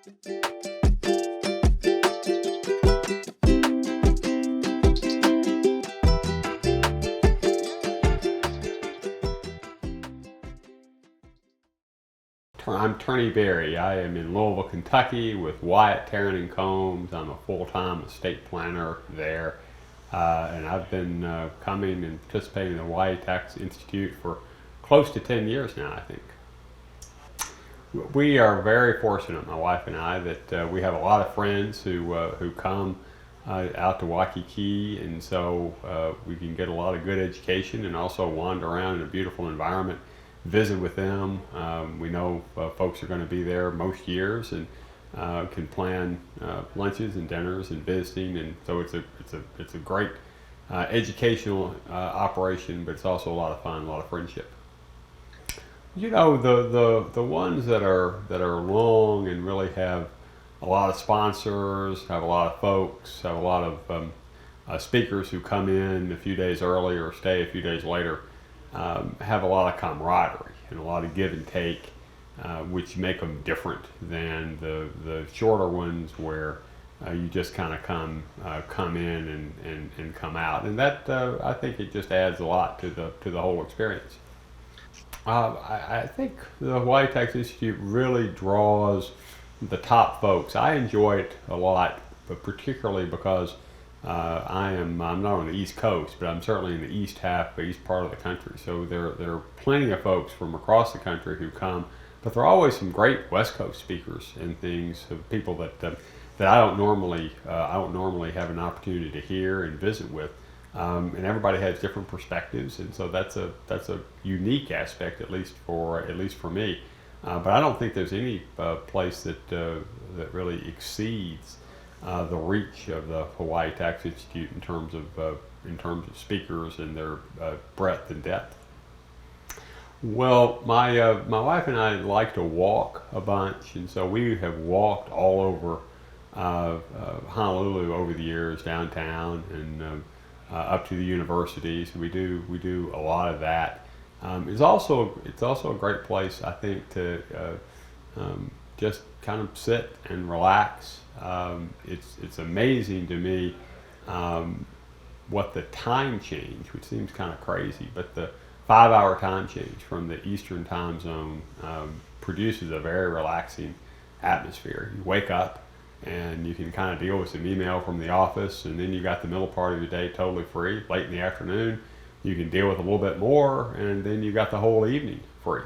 I'm Turney Berry. I am in Louisville, Kentucky with Wyatt Tarrant and Combs. I'm a full-time estate planner there. And I've been coming and participating in the Hawaii Tax Institute for close to 10 years now, I think. We are very fortunate, my wife and I, that we have a lot of friends who come out to Waikiki, and so we can get a lot of good education and also wander around in a beautiful environment, visit with them. We know folks are going to be there most years, and can plan lunches and dinners and visiting, and so it's a great educational operation, but it's also a lot of fun, a lot of friendship. You know, the ones that are long and really have a lot of sponsors, have a lot of folks, have a lot of speakers who come in a few days early or stay a few days later, have a lot of camaraderie and a lot of give and take, which make them different than the shorter ones where you just kind of come in and come out, and that I think it just adds a lot to the whole experience. I think the Hawaii Tax Institute really draws the top folks. I enjoy it a lot, but particularly because I'm not on the East Coast, but I'm certainly in the east part of the country. So there are plenty of folks from across the country who come, but there are always some great West Coast speakers and things, of people that I don't normally have an opportunity to hear and visit with. And everybody has different perspectives, and so that's a unique aspect, at least for me. But I don't think there's any place that really exceeds the reach of the Hawaii Tax Institute in terms of speakers and their breadth and depth. Well, my wife and I like to walk a bunch, and so we have walked all over Honolulu over the years, downtown and up to the university. So we do a lot of that. It's also a great place, I think, to just kind of sit and relax. It's amazing to me what the time change, which seems kind of crazy, but the 5-hour time change from the Eastern time zone produces a very relaxing atmosphere. You wake up and you can kind of deal with some email from the office, and then you got the middle part of your day totally free. Late in the afternoon, you can deal with a little bit more, and then you got the whole evening free.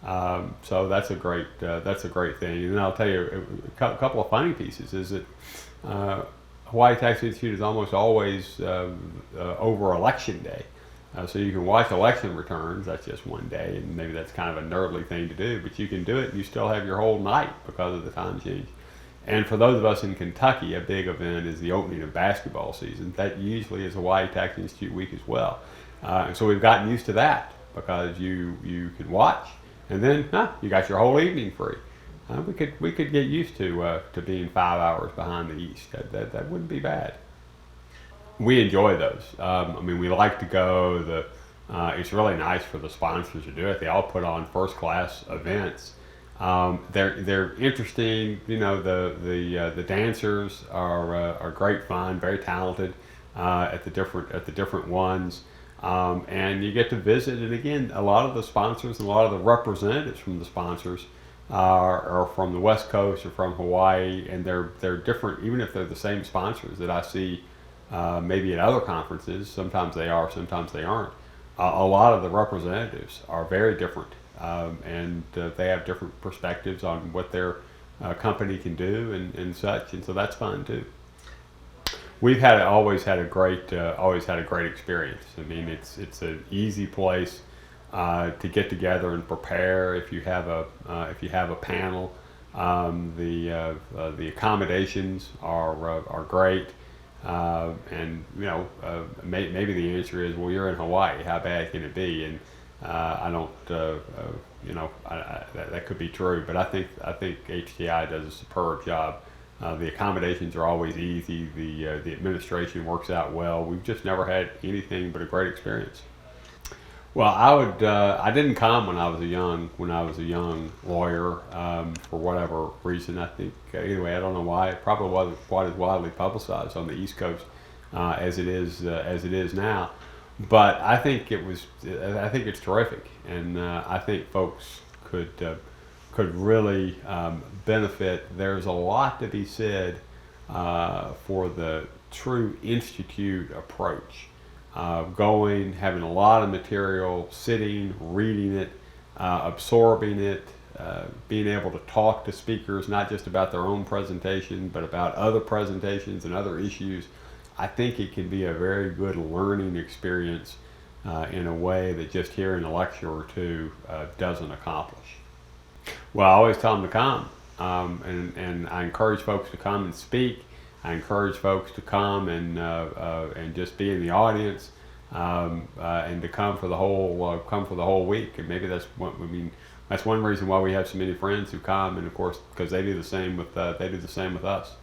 So that's a great thing. And then I'll tell you a couple of funny pieces. Is that Hawaii Tax Institute is almost always over election day. So you can watch election returns. That's just one day, and maybe that's kind of a nerdly thing to do, but you can do it and you still have your whole night because of the time change. And for those of us in Kentucky, a big event is the opening of basketball season. That usually is Hawaii Tax Institute week as well. And so we've gotten used to that because you can watch, and then you got your whole evening free. We could get used to being 5 hours behind the East. That wouldn't be bad. We enjoy those. We like to go. It's really nice for the sponsors to do it. They all put on first class events. They're interesting. You know, the dancers are great fun, very talented at the different ones, and you get to visit. And again, a lot of the sponsors and a lot of the representatives from the sponsors are from the West Coast or from Hawaii, and they're different. Even if they're the same sponsors that I see maybe at other conferences, sometimes they are, sometimes they aren't. A lot of the representatives are very different. And they have different perspectives on what their company can do and such, and so that's fun too. We've always had a great experience. I mean, it's an easy place to get together and prepare. If you have a panel, the accommodations are great. And you know, maybe the answer is, well, you're in Hawaii. How bad can it be? And I don't, that could be true, but I think HTI does a superb job. The accommodations are always easy. The administration works out well. We've just never had anything but a great experience. Well, I would. I didn't come when I was a young lawyer for whatever reason. I think anyway. I don't know why. It probably wasn't quite as widely publicized on the East Coast as it is now. But I think it was. I think it's terrific, and I think folks could really benefit. There's a lot to be said for the true institute approach. Going, having a lot of material, sitting, reading it, absorbing it, being able to talk to speakers, not just about their own presentation, but about other presentations and other issues. I think it can be a very good learning experience in a way that just hearing a lecture or two doesn't accomplish. Well, I always tell them to come, and I encourage folks to come and speak. I encourage folks to come and just be in the audience, and to come for the whole week. And maybe that's what I mean. That's one reason why we have so many friends who come, and of course, because they do the same with us.